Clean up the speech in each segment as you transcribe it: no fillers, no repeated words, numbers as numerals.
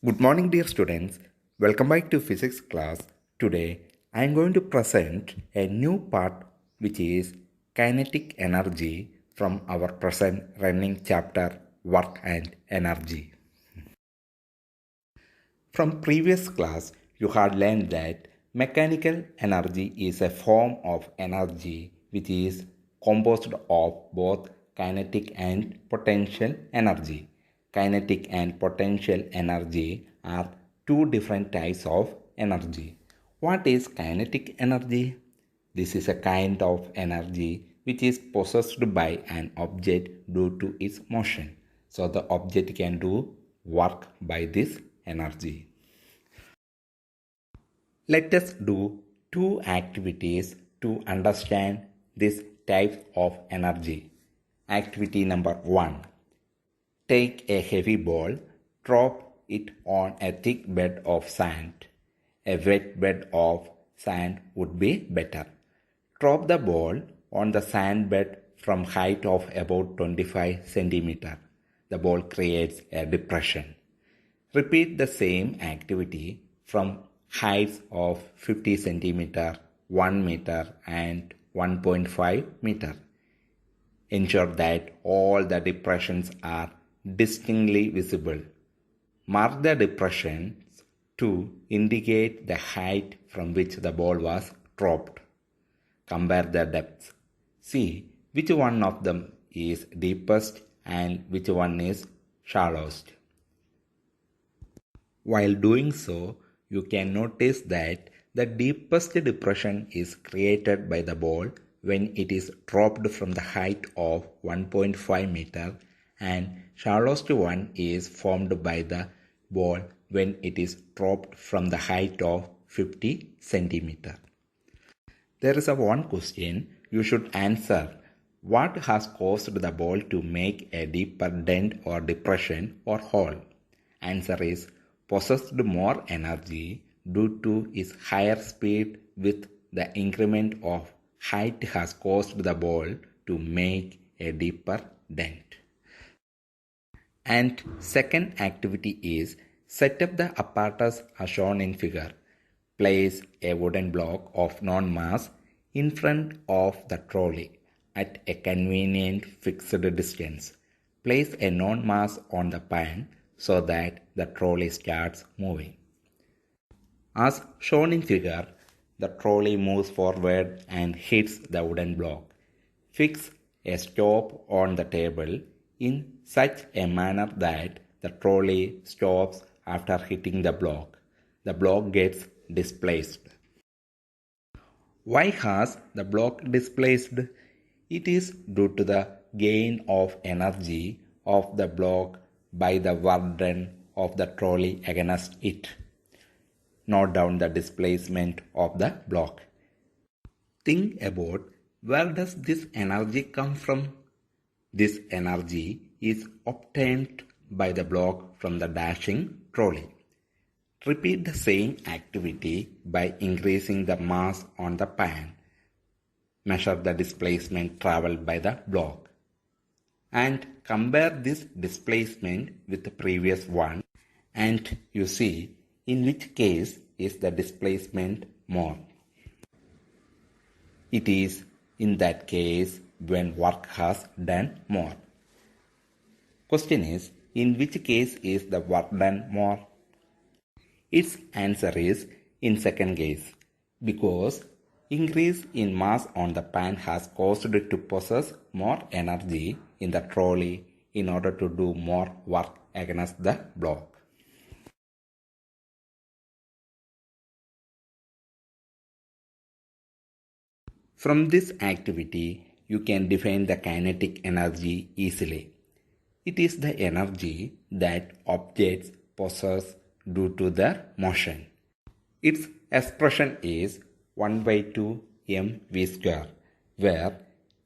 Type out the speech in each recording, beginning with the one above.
Good morning, dear students. Welcome back to physics class. Today, I am going to present a new part which is kinetic energy from our present running chapter work and energy. From previous class, you had learned that mechanical energy is a form of energy which is composed of both kinetic and potential energy. Kinetic and potential energy are two different types of energy. What is kinetic energy? This is a kind of energy which is possessed by an object due to its motion. So the object can do work by this energy. Let us do two activities to understand this type of energy. Activity number 1. Take a heavy ball, drop it on a thick bed of sand. A wet bed of sand would be better. Drop the ball on the sand bed from height of about 25 cm. The ball creates a depression. Repeat the same activity from heights of 50 cm, 1 meter and 1.5 meter. Ensure that all the depressions are distinctly visible. Mark the depressions to indicate the height from which the ball was dropped. Compare the depths. See which one of them is deepest and which one is shallowest. While doing so, you can notice that the deepest depression is created by the ball when it is dropped from the height of 1.5 meter and shallowest one is formed by the ball when it is dropped from the height of 50 centimeter. There is one question you should answer. What has caused the ball to make a deeper dent or depression or hole? Answer is possessed more energy due to its higher speed with the increment of height has caused the ball to make a deeper dent. And second activity is set up the apparatus as shown in figure. Place a wooden block of non-mass in front of the trolley at a convenient fixed distance. Place a non-mass on the pan so that the trolley starts moving. As shown in figure, the trolley moves forward and hits the wooden block. Fix a stop on the table in such a manner that the trolley stops after hitting the block. The block gets displaced. Why has the block displaced? It is due to the gain of energy of the block by the work done of the trolley against it. Note down the displacement of the block. Think about where does this energy come from? This energy is obtained by the block from the dashing trolley. Repeat the same activity by increasing the mass on the pan. Measure the displacement traveled by the block. And compare this displacement with the previous one and you see in which case is the displacement more. It is in that case when work has done more. Question is, in which case is the work done more? Its answer is in second case because increase in mass on the pan has caused it to possess more energy in the trolley in order to do more work against the block. From this activity, you can define the kinetic energy easily. It is the energy that objects possess due to their motion. Its expression is 1 by 2 mv square, where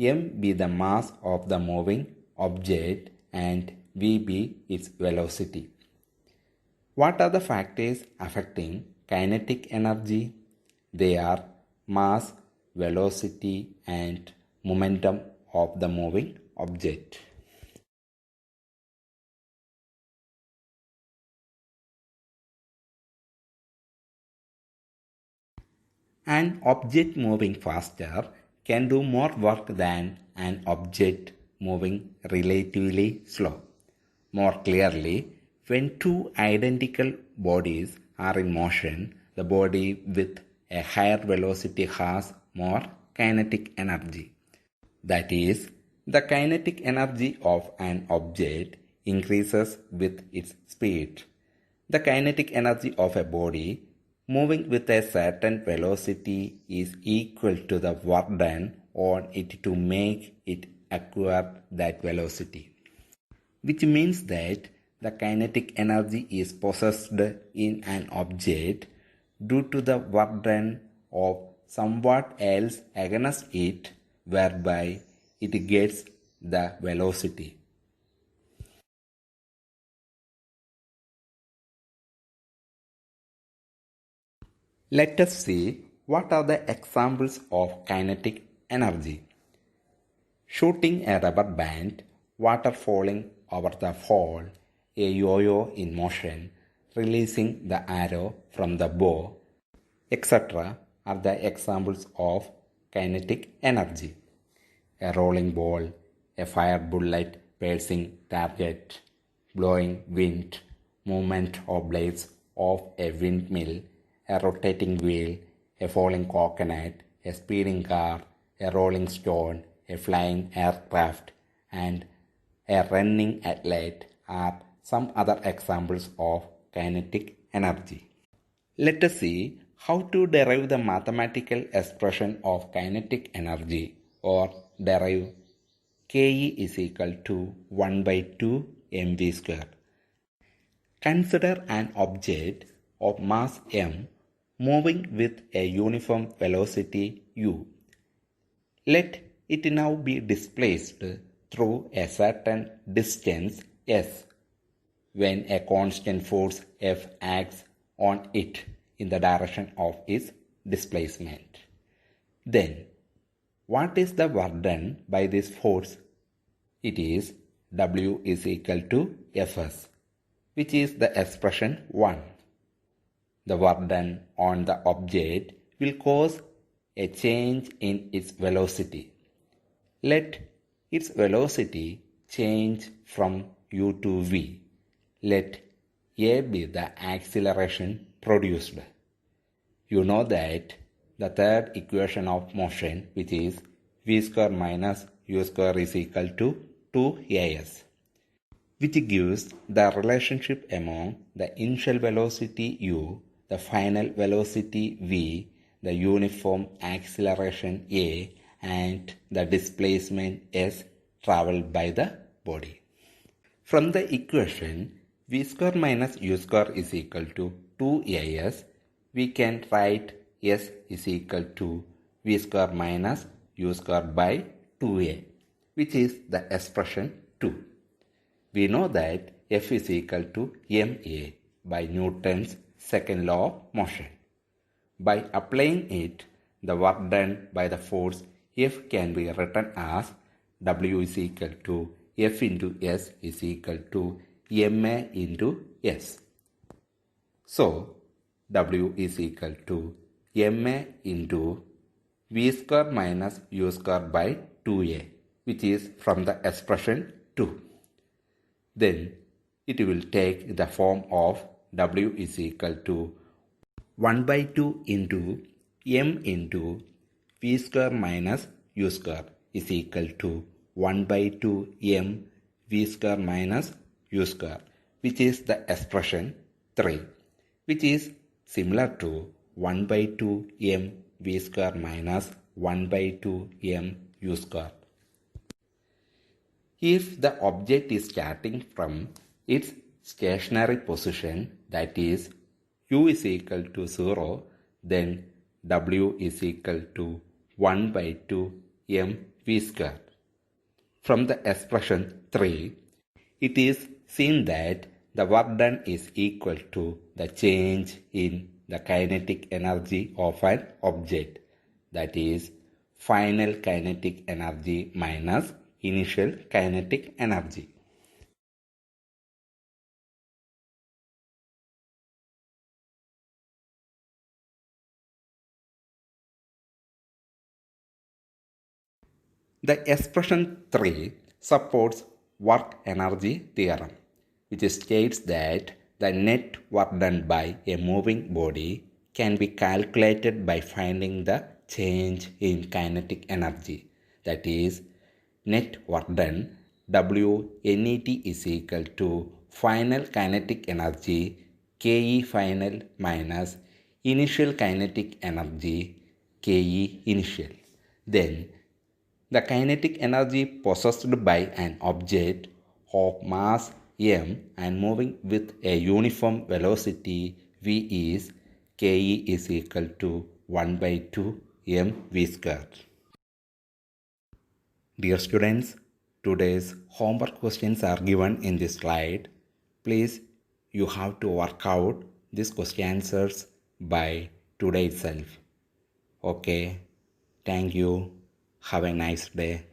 m be the mass of the moving object and v be its velocity. What are the factors affecting kinetic energy? They are mass, velocity and momentum of the moving object. An object moving faster can do more work than an object moving relatively slow. More clearly, when two identical bodies are in motion, the body with a higher velocity has more kinetic energy. That is, the kinetic energy of an object increases with its speed. The kinetic energy of a body moving with a certain velocity is equal to the work done on it to make it acquire that velocity, which means that the kinetic energy is possessed in an object due to the work done of somewhat else against it, whereby it gets the velocity. Let us see what are the examples of kinetic energy. Shooting a rubber band, water falling over the fall, a yo-yo in motion, releasing the arrow from the bow, etc. are the examples of kinetic energy. A rolling ball, a fire bullet piercing target, blowing wind, movement of blades of a windmill, a rotating wheel, a falling coconut, a speeding car, a rolling stone, a flying aircraft, and a running athlete are some other examples of kinetic energy. Let us see how to derive the mathematical expression of kinetic energy, or derive Ke is equal to 1 by 2 mv square. Consider an object of mass m moving with a uniform velocity u. Let it now be displaced through a certain distance s when a constant force F acts on it in the direction of its displacement. Then, what is the work done by this force? It is W is equal to Fs, which is the expression 1. The work done on the object will cause a change in its velocity. Let its velocity change from u to v. Let a be the acceleration produced. You know that the third equation of motion, which is v square minus u square is equal to 2as, which gives the relationship among the initial velocity u, the final velocity v, the uniform acceleration a, and the displacement s traveled by the body. From the equation v square minus u square is equal to 2as, we can write s is equal to v square minus u square by 2a, which is the expression 2. We know that F is equal to ma by Newton's second law of motion. By applying it, the work done by the force F can be written as W is equal to F into S is equal to ma into S. So, W is equal to ma into v square minus u square by 2a, which is from the expression 2. Then it will take the form of W is equal to 1 by 2 into m into v square minus u square is equal to 1 by 2 m v square minus u square, which is the expression 3, which is similar to 1 by 2 m v square minus 1 by 2 m u square. If the object is starting from its stationary position, that is u is equal to 0, then W is equal to 1 by 2 m v square. From the expression 3, it is seen that the work done is equal to the change in the kinetic energy of an object, that is final kinetic energy minus initial kinetic energy. The expression 3 supports work energy theorem, which states that the net work done by a moving body can be calculated by finding the change in kinetic energy. That is, net work done WNET is equal to final kinetic energy KE final minus initial kinetic energy KE initial. Then the kinetic energy possessed by an object of mass m and moving with a uniform velocity v is Ke is equal to 1 by 2 mv squared. Dear students, today's homework questions are given in this slide. Please, you have to work out these question answers by today itself. Okay, thank you. Have a nice day.